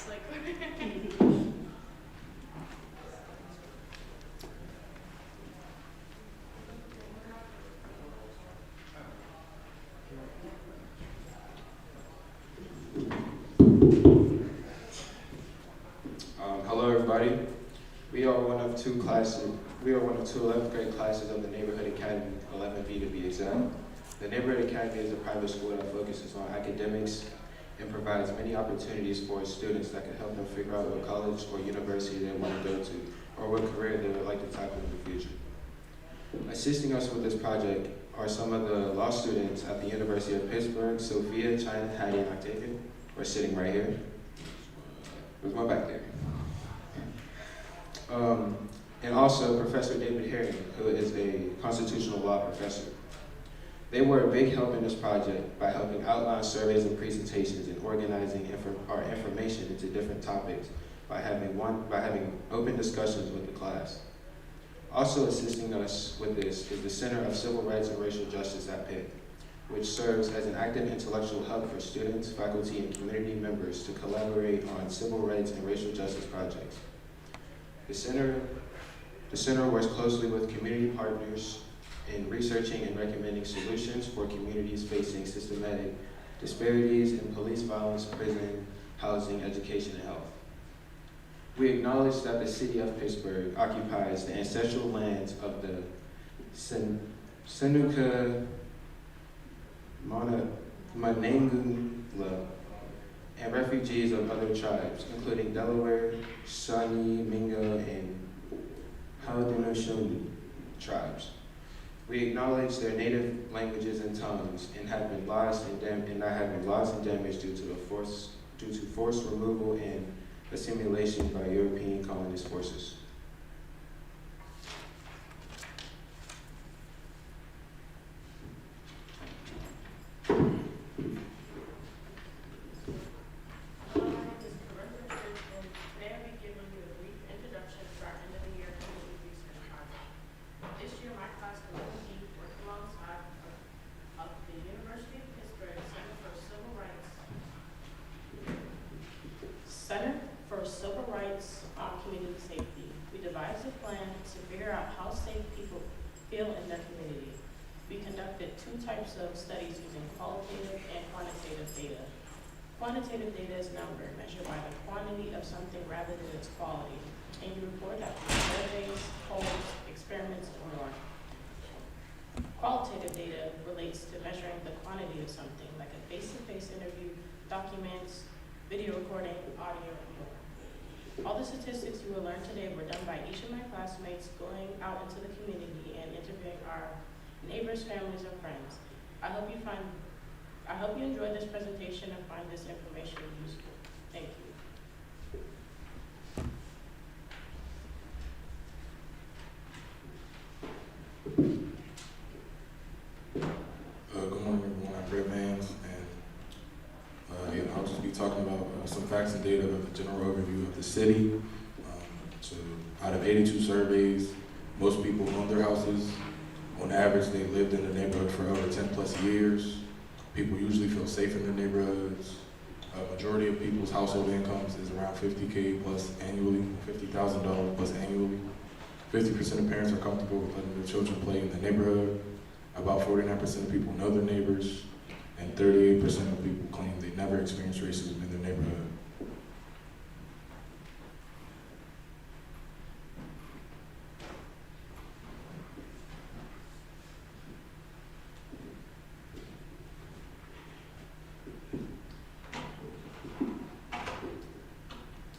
Like, Hello, everybody. We are one of two classes. We are one of two 11th grade classes of the Neighborhood Academy, 11B to be exact. The Neighborhood Academy is a private school that focuses on academics and provides many opportunities for its students that can help them figure out what college or university they want to go to, or what career they would like to tackle in the future. Assisting us with this project are some of the law students at the University of Pittsburgh, Sophia, China, Hattie, and Octavia, who are sitting right here. There's one back there. And also Professor David Herring, who is a constitutional law professor. They were a big help in this project by helping outline surveys and presentations and organizing our information into different topics by having open discussions with the class. Also assisting us with this is the Center of Civil Rights and Racial Justice at Pitt, which serves as an active intellectual hub for students, faculty, and community members to collaborate on civil rights and racial justice projects. The center works closely with community partners in researching and recommending solutions for communities facing systematic disparities in police violence, prison, housing, education, and health. We acknowledge that the city of Pittsburgh occupies the ancestral lands of the Seneca Monongahela and refugees of other tribes, including Delaware, Shawnee, Mingo, and Haudenosaunee tribes. We acknowledge their native languages and tongues and have been lost and damaged due to forced removal and assimilation by European colonist forces. Center for Civil Rights Community Safety. We devised a plan to figure out how safe people feel in their community. We conducted two types of studies using qualitative and quantitative data. Quantitative data is number measured by the quantity of something rather than its quality, and you report that through surveys, polls, experiments, and more. Qualitative data relates to measuring the quantity of something, like a face-to-face interview, documents, video recording, audio, and more. All the statistics you will learn today were done by each of my classmates going out into the community and interviewing our neighbors, families, and friends. I hope you enjoy this presentation and find this information useful. Thank you. Good morning, everyone. I'm Brett Vance, and I'll just be talking about some facts and data of a general overview of the city. So, out of 82 surveys, most people own their houses. On average, they lived in the neighborhood for over 10 plus years. People usually feel safe in their neighborhoods. A majority of people's household incomes is around $50K plus annually, $50,000 plus annually. 50% of parents are comfortable with letting their children play in the neighborhood. About 49% of people know their neighbors, and 38% of people claim they never experienced racism in their neighborhood.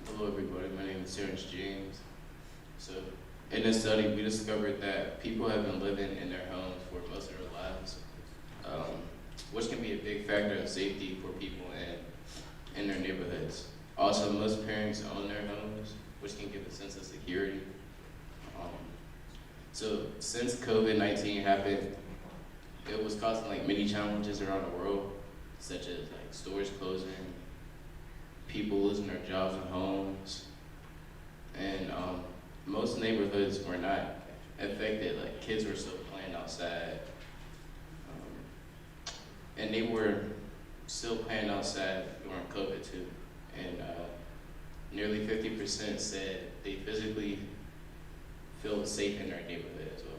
Hello everybody, my name is Terrence James. So in this study, we discovered that people have been living in their homes for most of their lives, which can be a big factor of safety for people in their neighborhoods. Also, most parents own their homes, which can give a sense of security. So since COVID-19 happened, it was causing like many challenges around the world, such as like stores closing, people losing their jobs and homes, and most neighborhoods were not affected. Like kids were still playing outside, and they were still playing outside during COVID too. And nearly 50% said they physically feel safe in their neighborhood as well.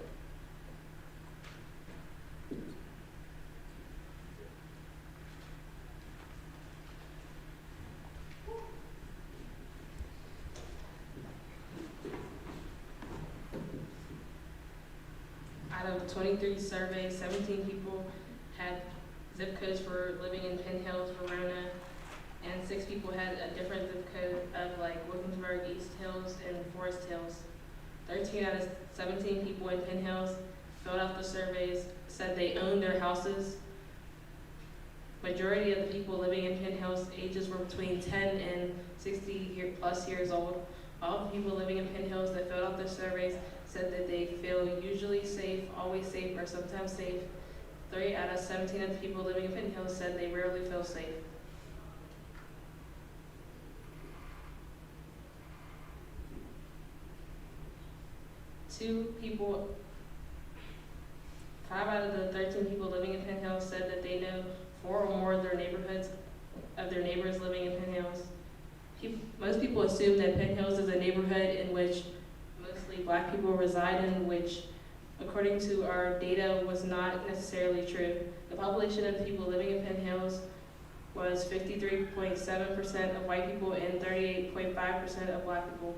Out of 23 surveys, 17 people had zip codes for living in Penn Hills, Verona, and 6 people had a different zip code of like Wilkinsburg, East Hills, and Forest Hills. 13 out of 17 people in Penn Hills filled out the surveys, said they owned their houses. Majority of the people living in Penn Hills ages were between 10 and 60 plus years old. All the people living in Penn Hills that filled out their surveys said that they feel usually safe, always safe, or sometimes safe. 3 out of 17 of the people living in Penn Hills said they rarely feel safe. Five out of the 13 people living in Penn Hills said that they know 4 or more of their neighbors living in Penn Hills. Most people assume that Penn Hills is a neighborhood in which mostly Black people reside in, which, according to our data, was not necessarily true. The population of the people living in Penn Hills was 53.7% of white people and 38.5% of Black people.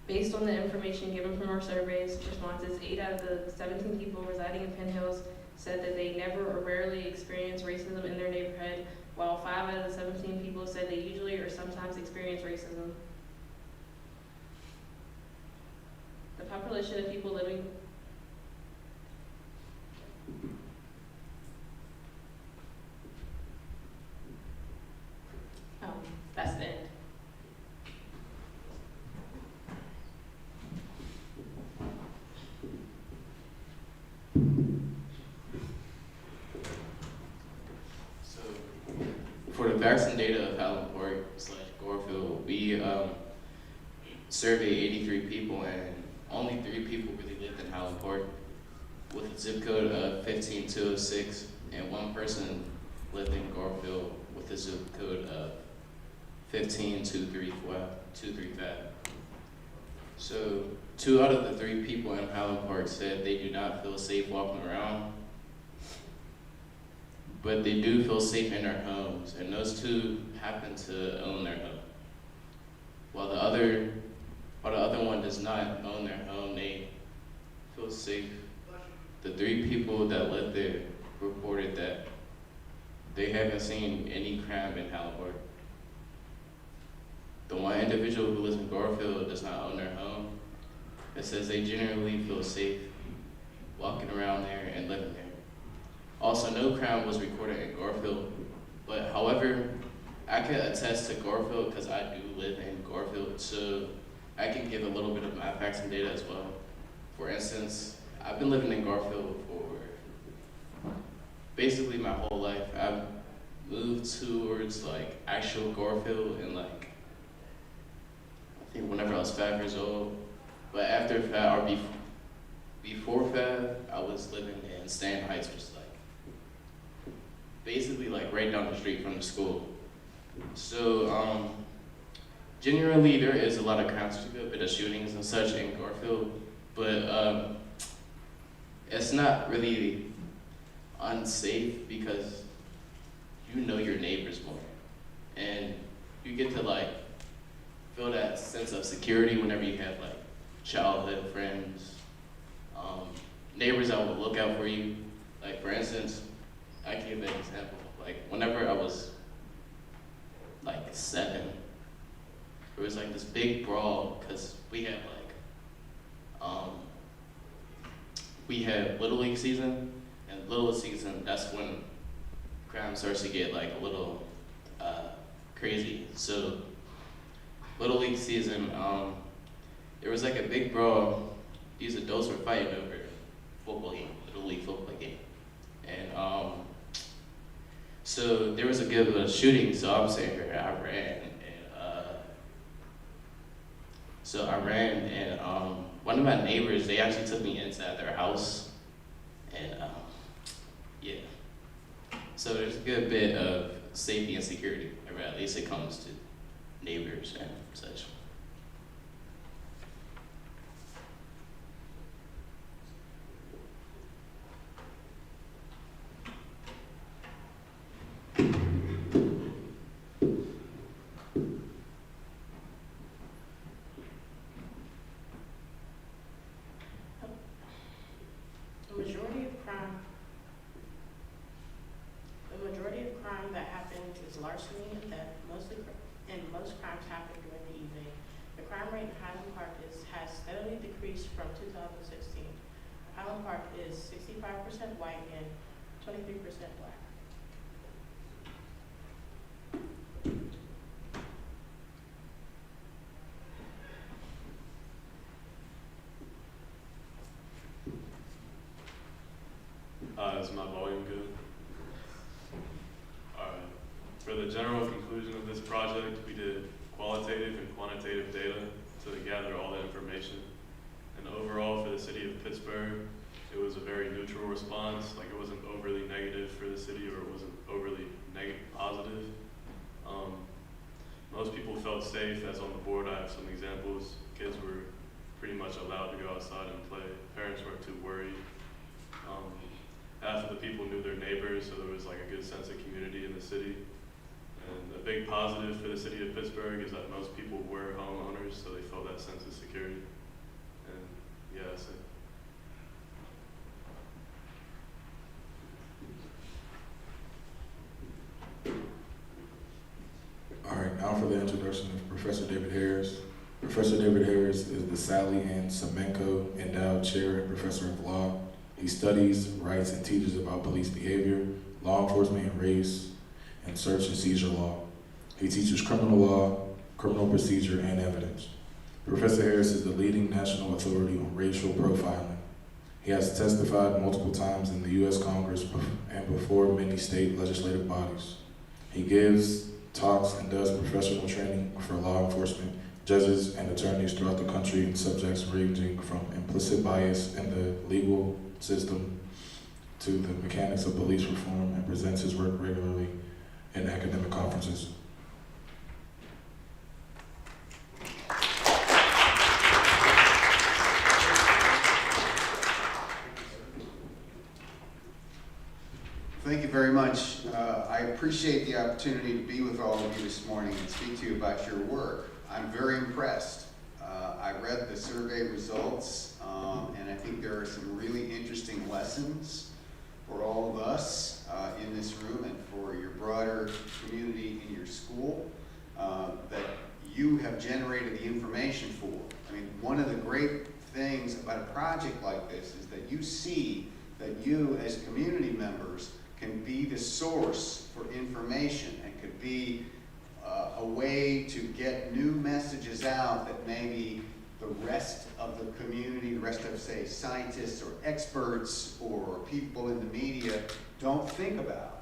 Based on the information given from our surveys responses, 8 out of the 17 people residing in Penn Hills said that they never or rarely experience racism in their neighborhood, while 5 out of the 17 people said they usually or sometimes experience racism. The population of people living that's the end. For the facts and data of Highland Park / Gorefield, we surveyed 83 people, and only 3 people really lived in Highland Park with a zip code of 15206, and 1 person lived in Gorefield with a zip code of 15235. So 2 out of the 3 people in Highland Park said they do not feel safe walking around, but they do feel safe in their homes, and those 2 happen to own their home. While the other one does not own their home, they feel safe. The 3 people that live there reported that they haven't seen any crime in Highland Park. The 1 individual who lives in Gorefield does not own their home. It says they generally feel safe walking around there and living there. Also, no crime was recorded in Gorefield, but however, I can attest to Gorefield because I do live in Gorefield, so I can give a little bit of my facts and data as well. For instance, I've been living in Gorefield for basically my whole life. I've moved towards like actual Gorefield in like, I think whenever I was 5 years old, but after 5 or before 5, I was living in Stanton Heights, which is like basically like right down the street from the school. So generally there is a lot of crimes, a bit of shootings and such in Gorefield, but it's not really unsafe because you know your neighbors more, and you get to like feel that sense of security whenever you have like childhood friends, neighbors that will look out for you. Like for instance, I can give an example. Like whenever I was like 7, there was like this big brawl because we had Little League season, and Little League season, that's when crime starts to get like a little crazy. So Little League season, there was like a big brawl. These adults were fighting over football game, Little League football game, and so there was a good shooting. So I'm saying here, I ran, and So I ran, and one of my neighbors, they actually took me inside their house, and yeah. So there's a good bit of safety and security, or at least it comes to neighbors and such. The majority of crime that happens is larceny and theft. Most crimes happen during the evening. The crime rate in Highland Park has steadily decreased from 2016. Highland Park is 65% white and 23% black. Is my volume good? Alright. For the general conclusion of this project, we did qualitative and quantitative data to gather all the information. And overall, for the city of Pittsburgh, it was a very neutral response. Like, it wasn't overly negative for the city, or it wasn't overly positive. Most people felt safe. As on the board, I have some examples. Kids were pretty much allowed to go outside and play. Parents weren't too worried. Half of the people knew their neighbors, so there was like a good sense of community in the city. And a big positive for the city of Pittsburgh is that most people were homeowners, so they felt that sense of security. And yeah, that's it. All right, now for the introduction of Professor David Harris. Professor David Harris is the Sally Ann Semenko Endowed Chair and Professor of Law. He studies, writes, and teaches about police behavior, law enforcement and race, and search and seizure law. He teaches criminal law, criminal procedure, and evidence. Professor Harris is the leading national authority on racial profiling. He has testified multiple times in the U.S. Congress and before many state legislative bodies. He gives talks and does professional training for law enforcement, judges, and attorneys throughout the country in subjects ranging from implicit bias in the legal system to the mechanics of police reform, and presents his work regularly in academic conferences. Thank you very much. I appreciate the opportunity to be with all of you this morning and speak to you about your work. I'm very impressed. I read the survey results, and I think there are some really interesting lessons for all of us in this room and for your broader community in your school that you have generated the information for. I mean, one of the great things about a project like this is that you see that you as community members can be the source for information and could be a way to get new messages out that maybe the rest of the community, the rest of, say, scientists or experts or people in the media don't think about.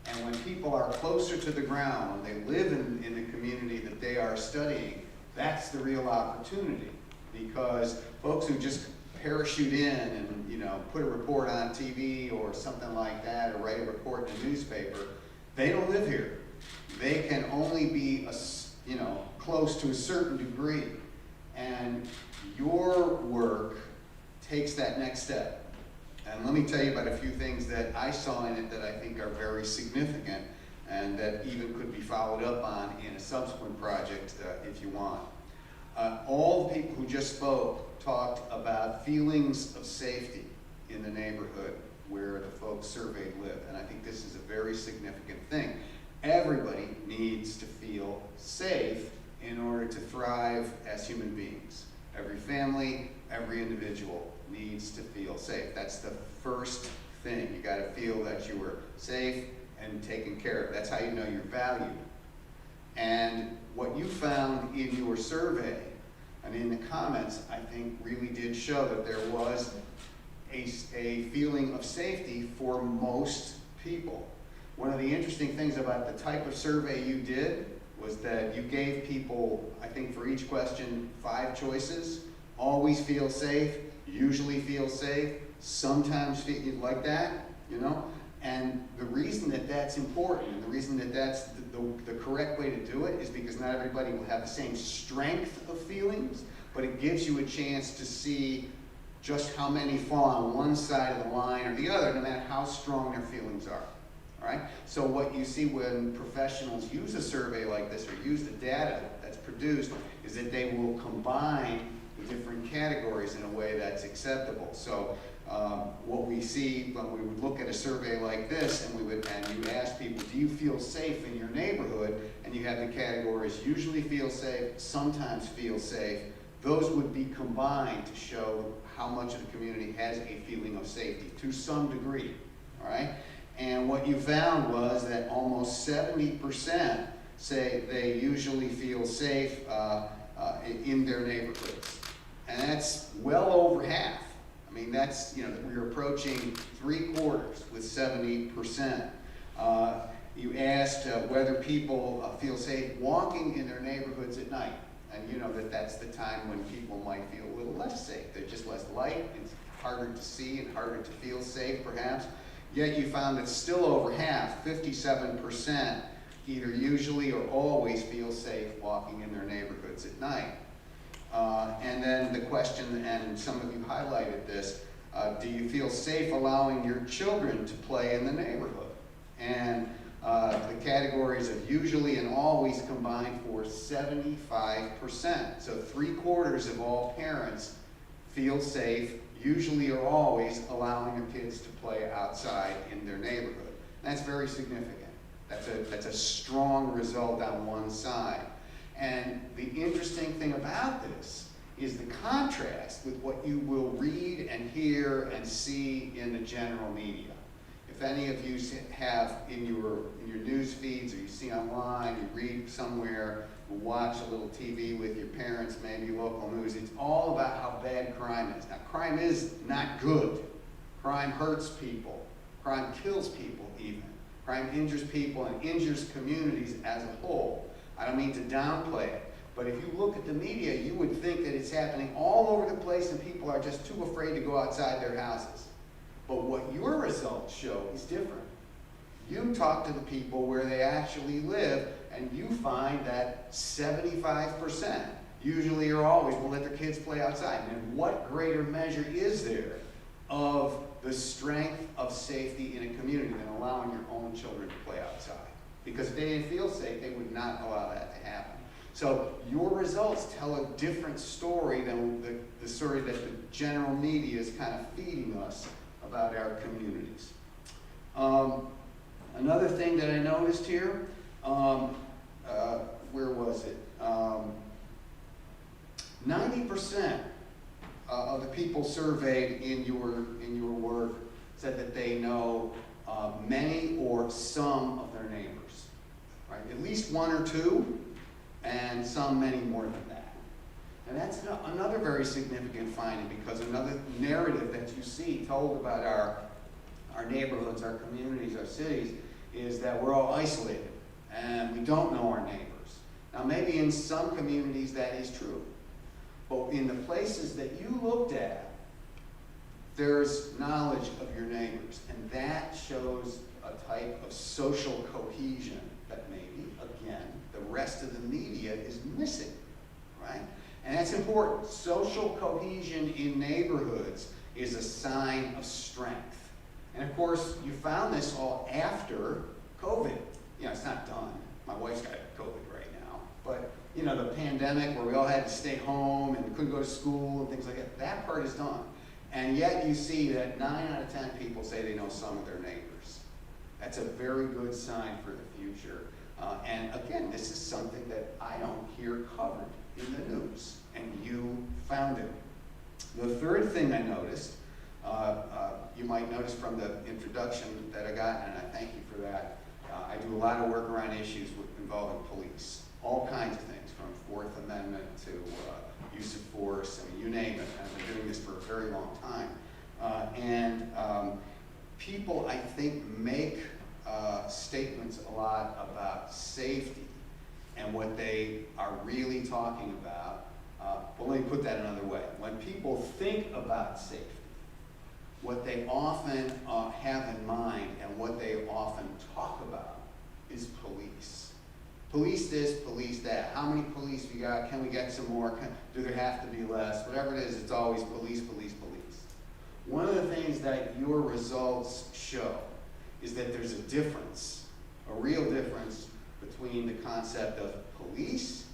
And when people are closer to the ground, when they live in the community that they are studying, that's the real opportunity. Because folks who just parachute in and put a report on TV or something like that, or write a report in a newspaper, they don't live here. They can only be close to a certain degree. And your work takes that next step. And let me tell you about a few things that I saw in it that I think are very significant and that even could be followed up on in a subsequent project if you want. All the people who just spoke talked about feelings of safety in the neighborhood where the folks surveyed live. And I think this is a very significant thing. Everybody needs to feel safe in order to thrive as human beings. Every family, every individual needs to feel safe. That's the first thing. You gotta feel that you are safe and taken care of. That's how you know you're valued. And what you found in your survey and in the comments, I think really did show that there was a feeling of safety for most people. One of the interesting things about the type of survey you did was that you gave people, I think for each question, 5 choices. Always feel safe, usually feel safe, sometimes feel like that, you know? And the reason that that's important, and the reason that that's the correct way to do it, is because not everybody will have the same strength of feelings, but it gives you a chance to see just how many fall on one side of the line or the other, no matter how strong their feelings are. All right? So what you see when professionals use a survey like this or use the data that's produced is that they will combine the different categories in a way that's acceptable. So what we see when we would look at a survey like this, and you ask people, do you feel safe in your neighborhood? And you have the categories usually feel safe, sometimes feel safe. Those would be combined to show how much of the community has a feeling of safety to some degree. All right? And what you found was that almost 70% say they usually feel safe in their neighborhoods. And that's well over half. I mean, that's, you know, we're approaching 3/4 with 70%. You asked whether people feel safe walking in their neighborhoods at night. And you know that that's the time when people might feel a little less safe. There's just less light, it's harder to see and harder to feel safe perhaps. Yet you found that still over half, 57%, either usually or always feel safe walking in their neighborhoods at night. And then the question, and some of you highlighted this, do you feel safe allowing your children to play in the neighborhood? And the categories of usually and always combined for 75%. So 3/4 of all parents feel safe, usually or always, allowing their kids to play outside in their neighborhood. That's very significant. That's a strong result on one side. And the interesting thing about this is the contrast with what you will read and hear and see in the general media. If any of you have in your news feeds, or you see online, you read somewhere, you watch a little TV with your parents, maybe local news, it's all about how bad crime is. Now, crime is not good. Crime hurts people. Crime kills people even. Crime injures people and injures communities as a whole. I don't mean to downplay it, but if you look at the media, you would think that it's happening all over the place and people are just too afraid to go outside their houses. But what your results show is different. You talk to the people where they actually live, and you find that 75%, usually or always, will let their kids play outside. And what greater measure is there of the strength of safety in a community than allowing your own children to play outside? Because if they didn't feel safe, they would not allow that to happen. So your results tell a different story than the story that the general media is kind of feeding us about our communities. Another thing that I noticed here, where was it? 90% of the people surveyed in your work said that they know many or some of their neighbors, right? At least one or two, and some many more than that. And that's another very significant finding, because another narrative that you see told about our neighborhoods, our communities, our cities, is that we're all isolated and we don't know our neighbors. Now maybe in some communities that is true, but in the places that you looked at, there's knowledge of your neighbors, and that shows a type of social cohesion that maybe, again, the rest of the media is missing, right? And that's important. Social cohesion in neighborhoods is a sign of strength. And of course, you found this all after COVID. You know, it's not done. My wife's got COVID right now. But, you know, the pandemic where we all had to stay home and we couldn't go to school and things like that, that part is done. And yet you see that 9 out of 10 people say they know some of their neighbors. That's a very good sign for the future. And again, this is something that I don't hear covered in the news, and you found it. The third thing I noticed, you might notice from the introduction that I got, and I thank you for that, I do a lot of work around issues involving police, all kinds of things, from Fourth Amendment to use of force, I mean, you name it. I've been doing this for a very long time. People, I think, make statements a lot about safety, and what they are really talking about, well, let me put that another way. When people think about safety, what they often have in mind and what they often talk about is police. Police this, police that. How many police we got? Can we get some more? Do there have to be less? Whatever it is, it's always police, police, police. One of the things that your results show is that there's a difference, a real difference between the concept of police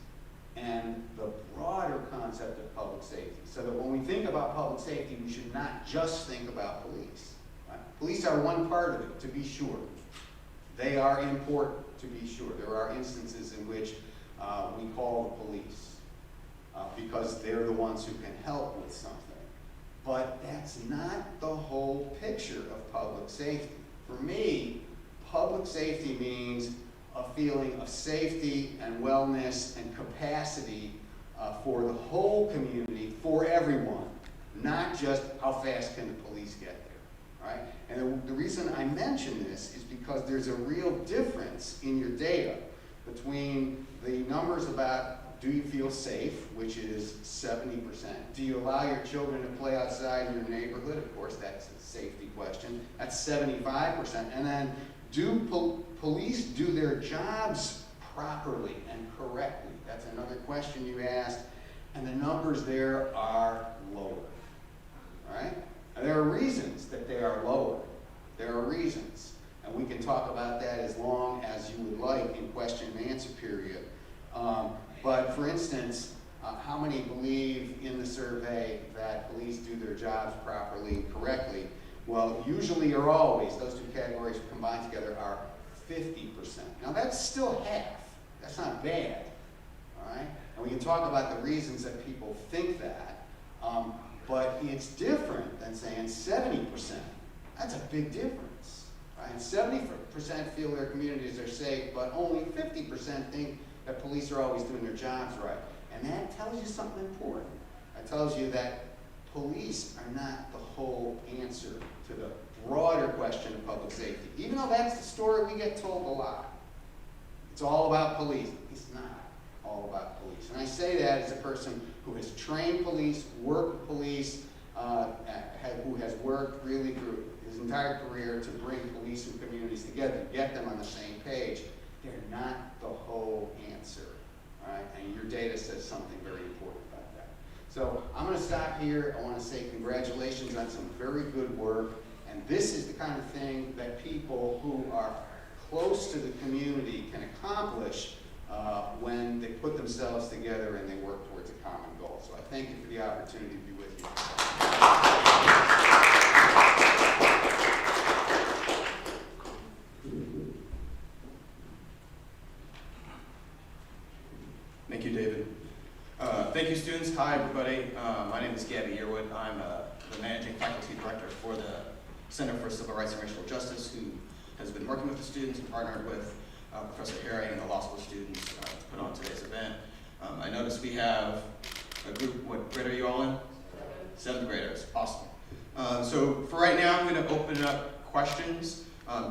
and the broader concept of public safety. So that when we think about public safety, we should not just think about police. Right? Police are one part of it, to be sure. They are important, to be sure. There are instances in which we call the police because they're the ones who can help with something. But that's not the whole picture of public safety. For me, public safety means a feeling of safety and wellness and capacity for the whole community, for everyone, not just how fast can the police get there, right? And the reason I mention this is because there's a real difference in your data between the numbers about do you feel safe, which is 70%. Do you allow your children to play outside in your neighborhood? Of course, that's a safety question. That's 75%. And then do police do their jobs properly and correctly? That's another question you asked. And the numbers there are lower, all right? And there are reasons that they are lower. There are reasons. And we can talk about that as long as you would like in question and answer period. But for instance, how many believe in the survey that police do their jobs properly and correctly? Well, usually or always, those two categories combined together are 50%. Now that's still half. That's not bad, all right? And we can talk about the reasons that people think that, but it's different than saying 70%. That's a big difference, right? And 70% feel their communities are safe, but only 50% think that police are always doing their jobs right. And that tells you something important. It tells you that police are not the whole answer to the broader question of public safety. Even though that's the story we get told a lot. It's all about police. It's not all about police. And I say that as a person who has trained police, worked with police, who has worked really through his entire career to bring police and communities together, to get them on the same page. They're not the whole answer, all right? And your data says something very important about that. So I'm going to stop here. I want to say congratulations on some very good work. And this is the kind of thing that people who are close to the community can accomplish when they put themselves together and they work towards a common goal. So I thank you for the opportunity to be with you. Thank you, David. Thank you, students. Hi, everybody. My name is Gabby Yearwood. I'm the managing faculty director for the Center for Civil Rights and Racial Justice, who has been working with the students and partnered with Professor Herring and the law school students to put on today's event. I noticed we have a group. What grade are you all in? 7th graders. Awesome. So for right now, I'm going to open up questions,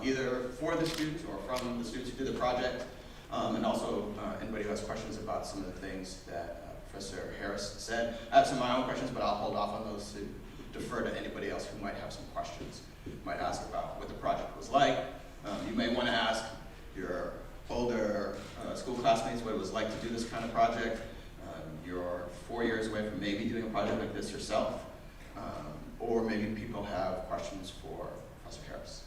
either for the students or from the students who did the project. And also anybody who has questions about some of the things that Professor Harris said. I have some of my own questions, but I'll hold off on those to defer to anybody else who might have some questions. You might ask about what the project was like. You may want to ask your older school classmates what it was like to do this kind of project. You're 4 years away from maybe doing a project like this yourself. Or maybe people have questions for Professor Harris.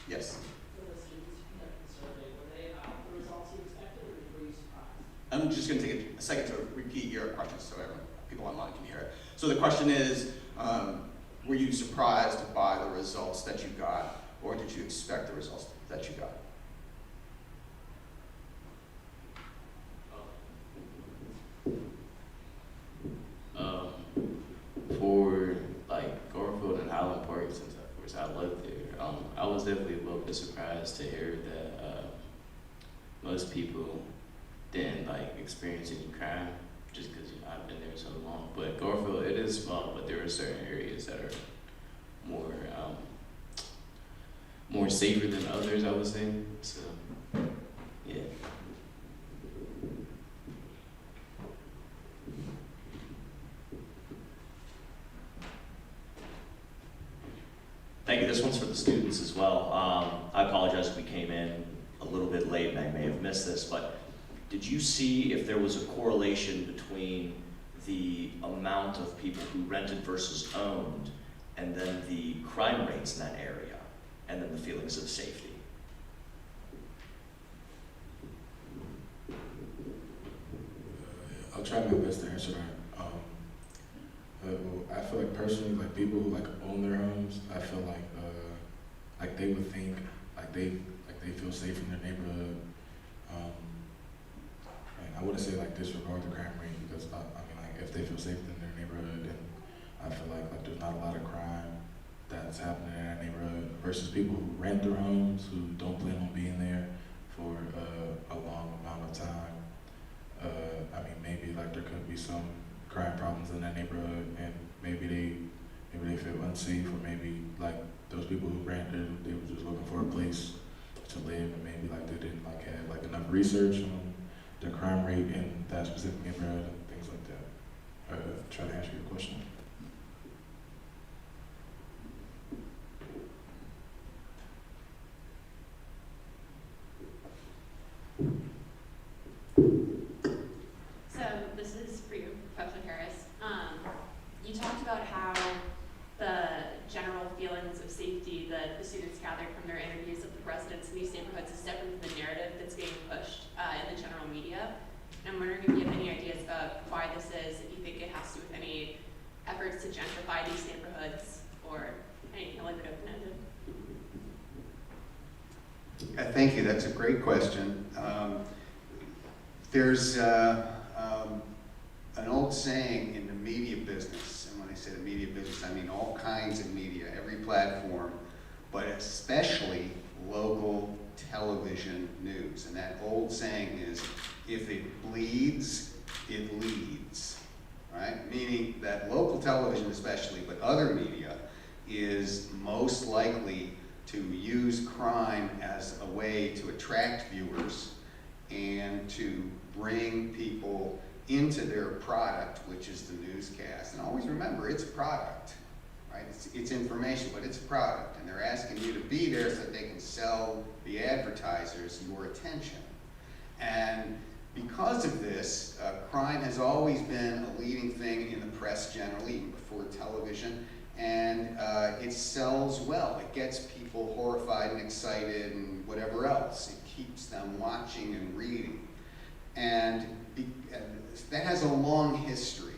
Yes? I'm just going to take a second to repeat your question so people online can hear it. So the question is, were you surprised by the results that you got, or did you expect the results that you got? For like Garfield and Highland Park, since of course I lived there, I was definitely a little bit surprised to hear that most people didn't like experience any crime just because I've been there so long. But Garfield, it is small, but there are certain areas that are more safer than others, I would say. So, yeah. this one's for the students as well. I apologize if we came in a little bit late and I may have missed this, but did you see if there was a correlation between the amount of people who rented versus owned, and then the crime rates in that area, and then the feelings of safety? I'll try my best to answer that. Well, I feel like personally, like people who like own their homes, I feel like they would think like they feel safe in their neighborhood. And I wouldn't say like disregard the crime rate, because I mean, like if they feel safe in their neighborhood, then I feel like there's not a lot of crime that's happening in that neighborhood versus people who rent their homes, who don't plan on being there for a long amount of time. I mean, maybe like there could be some crime problems in that neighborhood, and maybe they feel unsafe, or maybe like those people who rented, they were just looking for a place to live, and maybe like they didn't like have like enough research on the crime rate in that specific neighborhood and things like that. Try to answer your question. So this is for you, Professor Harris. You talked about how the general feelings of safety that the students gathered from their interviews of the residents in these neighborhoods is different from the narrative that's being pushed in the general media. And I'm wondering if you have any ideas about why this is, if you think it has to do with any efforts to gentrify these neighborhoods, or anything like that open-ended. Thank you, that's a great question. There's an old saying in the media business, and when I say the media business, I mean all kinds of media, every platform, but especially local television news. And that old saying is, if it bleeds, it leads, right? Meaning that local television especially, but other media, is most likely to use crime as a way to attract viewers and to bring people into their product, which is the newscast. And always remember, it's a product, right? It's information, but it's a product. And they're asking you to be there so that they can sell the advertisers your attention. And because of this, crime has always been a leading thing in the press generally, even before television. And it sells well. It gets people horrified and excited and whatever else. It keeps them watching and reading. And that has a long history.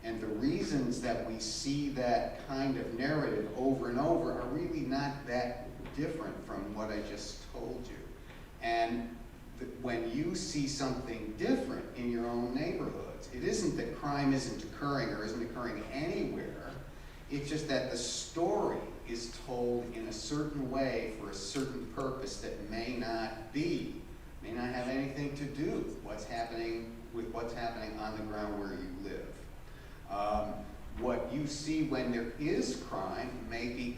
And the reasons that we see that kind of narrative over and over are really not that different from what I just told you. And when you see something different in your own neighborhoods, it isn't that crime isn't occurring or isn't occurring anywhere. It's just that the story is told in a certain way for a certain purpose that may not have anything to do with what's happening on the ground where you live. What you see when there is crime may be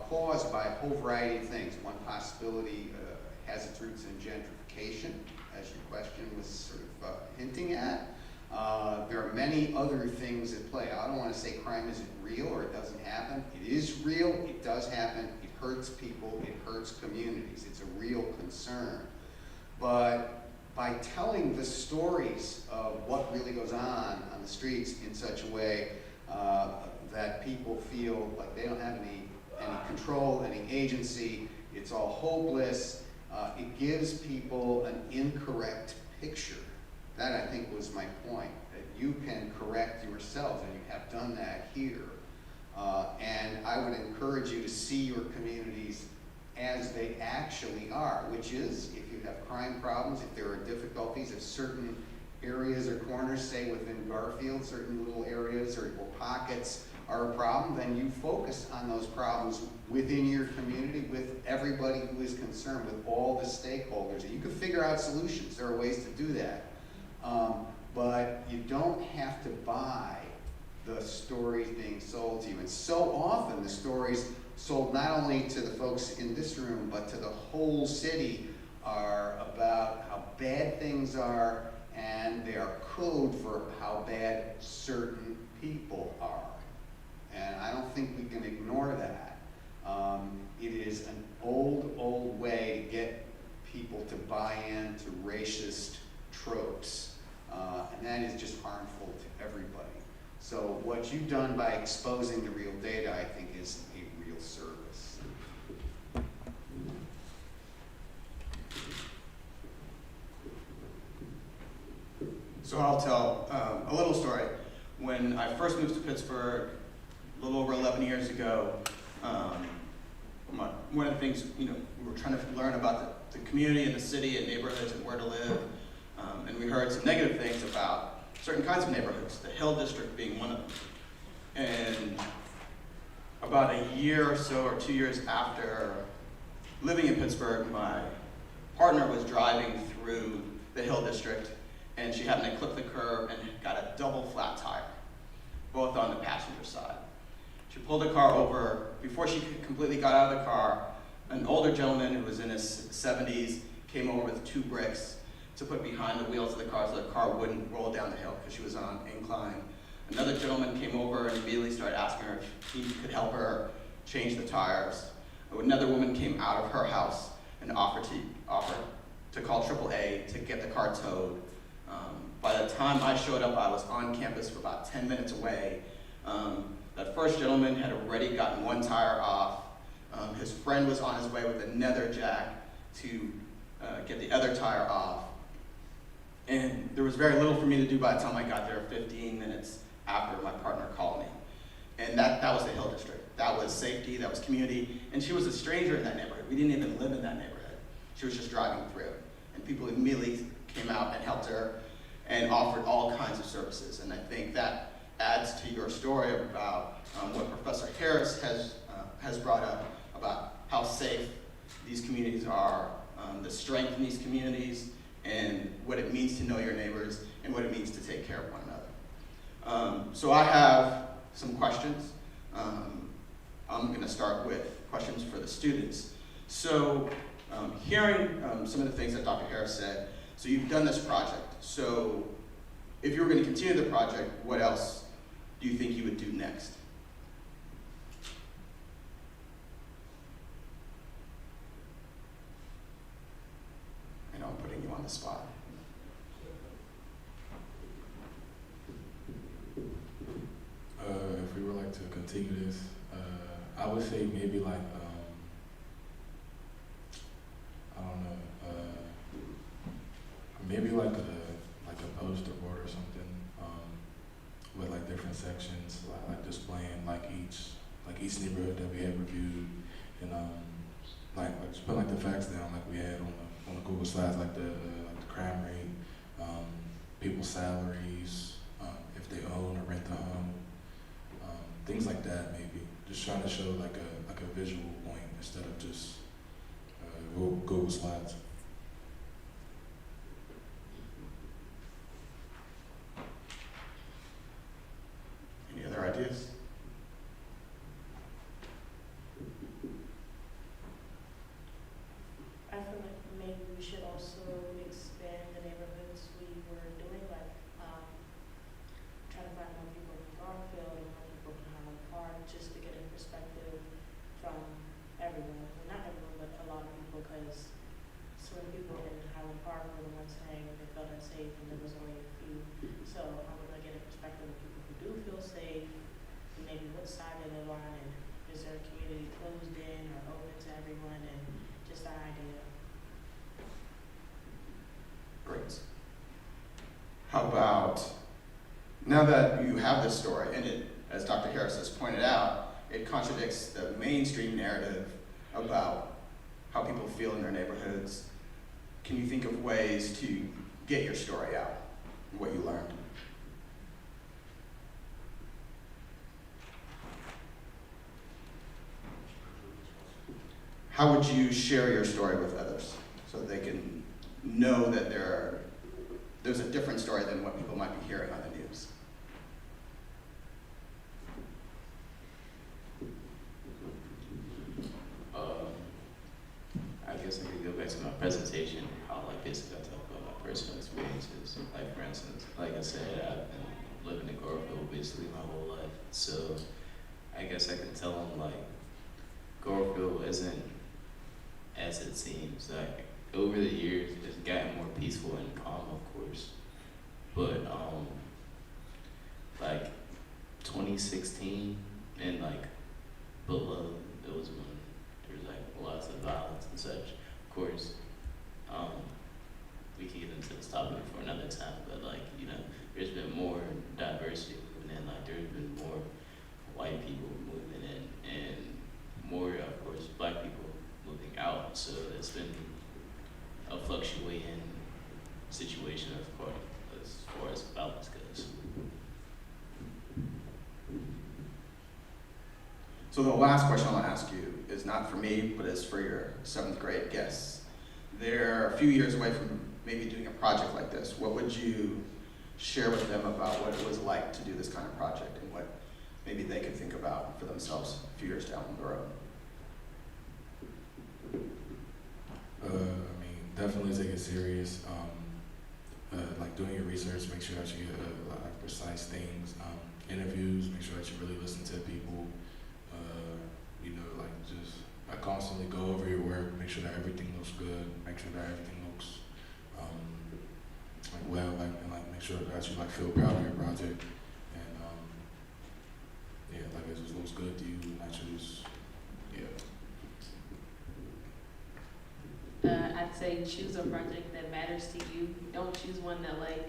caused by a whole variety of things. One possibility has its roots in gentrification, as your question was sort of hinting at. There are many other things at play. I don't want to say crime isn't real or it doesn't happen. It is real, it does happen, it hurts people, it hurts communities. It's a real concern. But by telling the stories of what really goes on the streets in such a way that people feel like they don't have any control, any agency, it's all hopeless, it gives people an incorrect picture. That, I think, was my point, that you can correct yourselves, and you have done that here. And I would encourage you to see your communities as they actually are, which is, if you have crime problems, if there are difficulties, if certain areas or corners, say within Garfield, certain little areas or pockets are a problem, then you focus on those problems within your community with everybody who is concerned, with all the stakeholders. And you can figure out solutions. There are ways to do that. But you don't have to buy the stories being sold to you. And so often the stories sold not only to the folks in this room, but to the whole city are about how bad things are, and they are code for how bad certain people are. And I don't think we can ignore that. It is an old way to get people to buy into racist tropes, and that is just harmful to everybody. So what you've done by exposing the real data, I think, is a real service. So I'll tell a little story. When I first moved to Pittsburgh, a little over 11 years ago, one of the things, we were trying to learn about the community and the city and neighborhoods and where to live, and we heard some negative things about certain kinds of neighborhoods, the Hill District being one of them. And about a year or so, or 2 years after living in Pittsburgh, my partner was driving through the Hill District, and she happened to clip the curb and got a double flat tire, both on the passenger side. She pulled the car over. Before she completely got out of the car, an older gentleman who was in his 70s came over with 2 bricks to put behind the wheels of the car so the car wouldn't roll down the hill because she was on incline. Another gentleman came over and immediately started asking her if he could help her change the tires. Another woman came out of her house and offered to call AAA to get the car towed. By the time I showed up, I was on campus for about 10 minutes away. That first gentleman had already gotten 1 tire off. His friend was on his way with another jack to get the other tire off. And there was very little for me to do by the time I got there 15 minutes after my partner called me. And that was the Hill District. That was safety, that was community. And she was a stranger in that neighborhood. We didn't even live in that neighborhood. She was just driving through. And people immediately came out and helped her and offered all kinds of services. And I think that adds to your story about what Professor Harris has brought up about how safe these communities are, the strength in these communities, and what it means to know your neighbors, and what it means to take care of one another. So I have some questions. I'm going to start with questions for the students. So hearing some of the things that Dr. Harris said, so you've done this project. So if you were going to continue the project, what else do you think you would do next? I know I'm putting you on the spot. If we would like to continue this, I would say maybe like, I don't know, maybe like a poster board or something, with like different sections, like displaying like each neighborhood that we had reviewed, and like just put like the facts down like we had on the Google Slides, like the crime rate, people's salaries, if they own or rent a home, things like that. Maybe just trying to show like a visual point instead of just Google Slides. Any other ideas? I feel like maybe we should also expand the neighborhoods we were doing, like try to find more people in Garfield and more people in Highland Park, just to get a perspective from everyone. Well, not everyone, but a lot of people, because so many people in Highland Park were the ones saying they felt unsafe, and there was only a few. So I want to get a perspective of people who do feel safe, and maybe what side of the line, and is their community closed in or open to everyone, and just that idea. Great. How about, now that you have this story, and it, as Dr. Harris has pointed out, it contradicts the mainstream narrative about how people feel in their neighborhoods. Can you think of ways to get your story out, what you learned? How would you share your story with others so that they can know that there's a different story than what people might be hearing on the news? I guess I could go back to my presentation, how like basically I talk about my personal experiences. Like for instance, like I said, I've been living in Garfield basically my whole life. So I guess I could tell them like Garfield isn't as it seems. Like over the years, it's gotten more peaceful and calm, of course. But like 2016 and like below, it was when there was like lots of violence and such. Of course, we can get into this topic for another time, but like, you know, there's been more diversity moving in, like there's been more white people moving in and more, of course, black people moving out. So it's been a fluctuating situation as far as violence goes. So the last question I want to ask you is not for me, but is for your 7th grade guests. They're a few years away from maybe doing a project like this. What would you share with them about what it was like to do this kind of project and what maybe they could think about for themselves a few years down the road? I mean, definitely take it serious. Like doing your research, make sure that you get like precise things. Interviews, make sure that you really listen to people. You know, like just like constantly go over your work, make sure that everything looks good, make sure that everything looks like well, like and like make sure that you like feel proud of your project, and yeah, like it just looks good to you, and that you just I'd say choose a project that matters to you. Don't choose one that like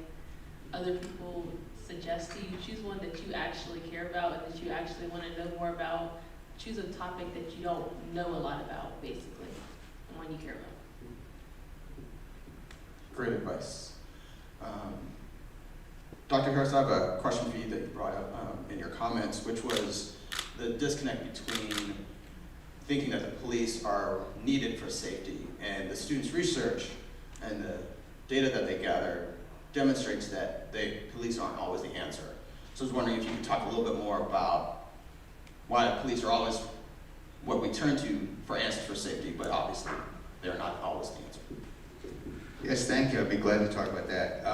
other people suggest to you. Choose one that you actually care about and that you actually want to know more about. Choose a topic that you don't know a lot about, basically, and one you care about. Great advice. Dr. Harris, I have a question for you that you brought up in your comments, which was the disconnect between thinking that the police are needed for safety and the students' research and the data that they gather demonstrates that police aren't always the answer. So I was wondering if you could talk a little bit more about why the police are always what we turn to for answers for safety, but obviously they're not always the answer. Yes, thank you. I'd be glad to talk about that.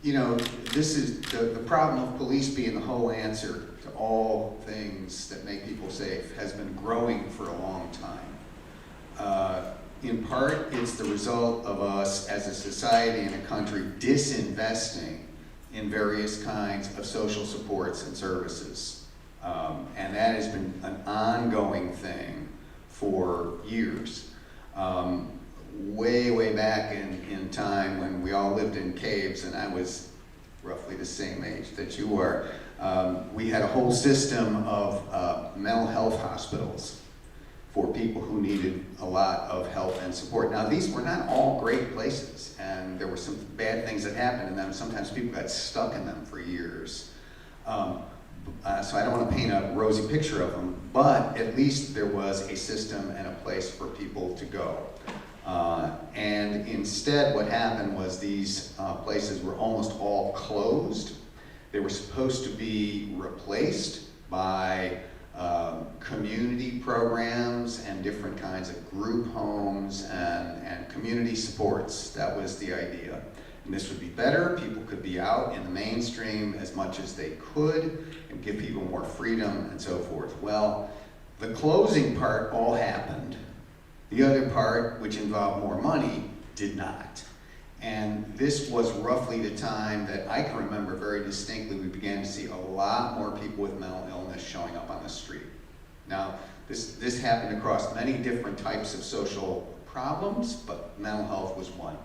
You know, this is the problem of police being the whole answer to all things that make people safe has been growing for a long time. In part, it's the result of us as a society and a country disinvesting in various kinds of social supports and services. And that has been an ongoing thing for years. Way back in time when we all lived in caves, and I was roughly the same age that you were, we had a whole system of mental health hospitals for people who needed a lot of help and support. Now, these were not all great places, and there were some bad things that happened in them. Sometimes people got stuck in them for years. So I don't want to paint a rosy picture of them, but at least there was a system and a place for people to go. And instead what happened was these places were almost all closed. They were supposed to be replaced by community programs and different kinds of group homes and community supports. That was the idea. And this would be better. People could be out in the mainstream as much as they could and give people more freedom and so forth. Well, the closing part all happened. The other part, which involved more money, did not. And this was roughly the time that I can remember very distinctly we began to see a lot more people with mental illness showing up on the street. Now, this happened across many different types of social problems, but mental health was one.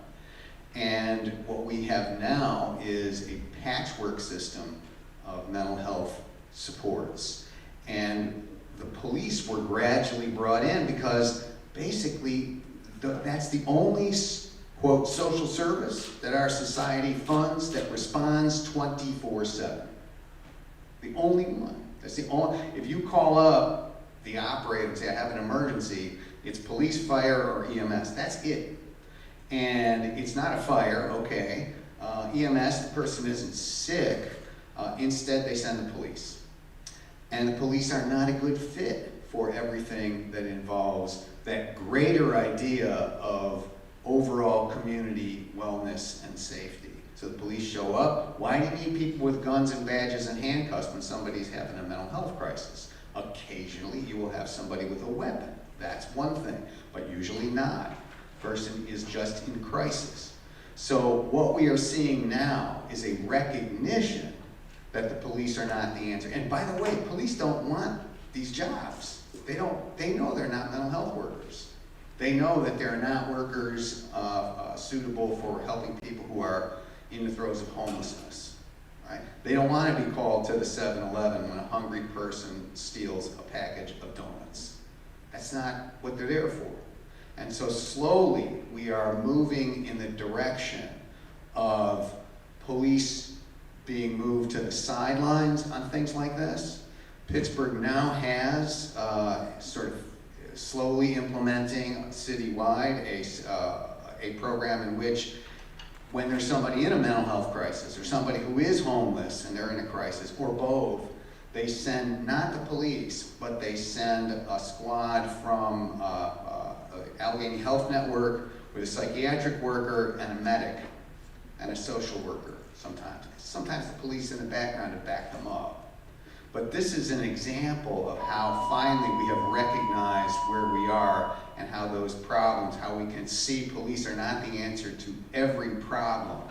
And what we have now is a patchwork system of mental health supports. And the police were gradually brought in because basically that's the only, quote, social service that our society funds that responds 24/7. The only one. That's the only, if you call up the operator and say, I have an emergency, it's police, fire, or EMS. That's it. And it's not a fire, okay. EMS, the person isn't sick. Instead, they send the police. And the police are not a good fit for everything that involves that greater idea of overall community wellness and safety. So the police show up. Why do you need people with guns and badges and handcuffs when somebody's having a mental health crisis? Occasionally, you will have somebody with a weapon. That's one thing, but usually not. Person is just in crisis. So what we are seeing now is a recognition that the police are not the answer. And by the way, police don't want these jobs. They know they're not mental health workers. They know that they're not workers suitable for helping people who are in the throes of homelessness. Right? They don't want to be called to the 7-Eleven when a hungry person steals a package of donuts. That's not what they're there for. And so slowly we are moving in the direction of police being moved to the sidelines on things like this. Pittsburgh now has sort of slowly implementing citywide a program in which when there's somebody in a mental health crisis or somebody who is homeless and they're in a crisis, or both, they send not the police, but they send a squad from Allegheny Health Network with a psychiatric worker and a medic and a social worker sometimes. Sometimes the police in the background to back them up. But this is an example of how finally we have recognized where we are and how those problems, how we can see police are not the answer to every problem,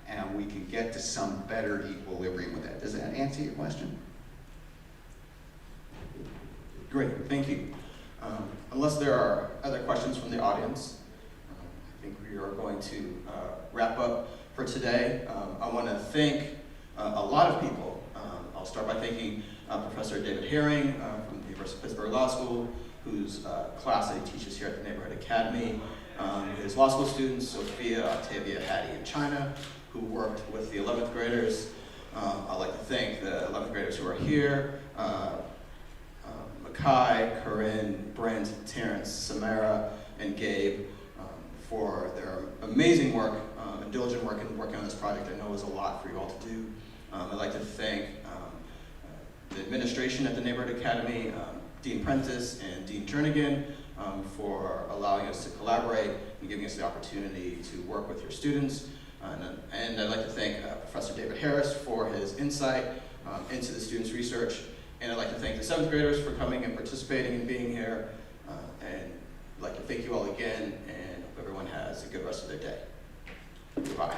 and we can get to some better equilibrium with that. Does that answer your question? Great, thank you. Unless there are other questions from the audience, I think we are going to wrap up for today. I want to thank a lot of people. I'll start by thanking Professor David Herring from the University of Pittsburgh Law School, whose class that he teaches here at the Neighborhood Academy. His law school students, Sophia, Octavia, Hattie, and China, who worked with the 11th graders. I'd like to thank the 11th graders who are here. Kai, Corinne, Brent, Terrence, Samara, and Gabe for their amazing work and diligent work in working on this project. I know it was a lot for you all to do. I'd like to thank the administration at the Neighborhood Academy, Dean Prentice and Dean Jernigan, for allowing us to collaborate and giving us the opportunity to work with your students. And I'd like to thank Professor David Harris for his insight into the students' research. And I'd like to thank the 7th graders for coming and participating and being here. And I'd like to thank you all again, and hope everyone has a good rest of their day. Goodbye.